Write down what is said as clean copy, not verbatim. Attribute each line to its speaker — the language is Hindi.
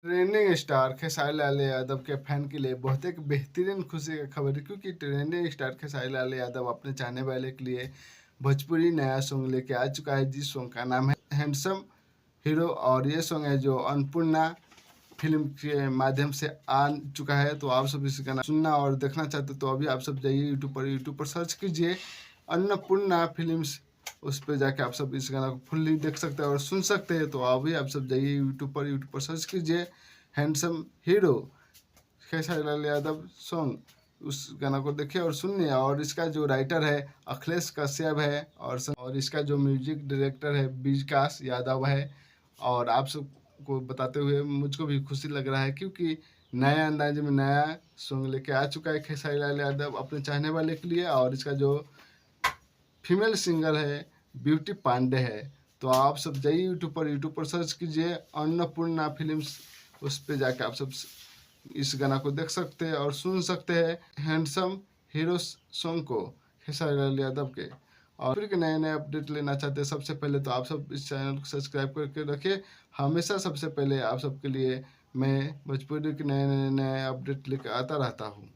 Speaker 1: ट्रेंडिंग स्टार खेसारी लाल यादव के फैन के लिए बहुत एक बेहतरीन खुशी का खबर है, क्योंकि ट्रेंडिंग स्टार खेसारी लाल यादव अपने चाहने वाले के लिए भोजपुरी नया सॉन्ग लेके आ चुका है, जिस सॉन्ग का नाम है हैंडसम हीरो। और ये सॉन्ग है जो अन्नपूर्णा फिल्म के माध्यम से आ चुका है। तो आप सब इस गाना सुनना और देखना चाहते हो तो अभी आप सब जाइए यूट्यूब पर सर्च कीजिए अन्नपूर्णा फिल्म्स। उस पर जाके आप सब इस गाना को फुल्ली देख सकते हैं और सुन सकते हैं। तो अभी आप सब जाइए यूट्यूब पर सर्च कीजिए handsome hero Khesari Lal Yadav song. उस गाना को देखिए और सुनिए। और इसका जो राइटर है अखिलेश कश्यप है और इसका जो म्यूजिक डायरेक्टर है विकास यादव है। और आप सबको बताते हुए मुझको भी खुशी लग रहा है, क्योंकि नया अंदाज में नया सॉन्ग लेके आ चुका है खेसारी लाल यादव अपने चाहने वाले के लिए। और इसका जो फीमेल सिंगर है ब्यूटी पांडे है। तो आप सब जाइए यूट्यूब पर सर्च कीजिए अन्नपूर्णा फिल्म्स। उस पे जाके आप सब इस गाना को देख सकते हैं और सुन सकते हैं हैंडसम हीरो सॉन्ग को खेसारी लाल यादव के। और फिर के नए नए अपडेट लेना चाहते हैं सबसे पहले तो आप सब इस चैनल को सब्सक्राइब करके रखिए। हमेशा सबसे पहले आप सबके लिए मैं भोजपुरी के नए नए अपडेट लेकर आता रहता हूँ।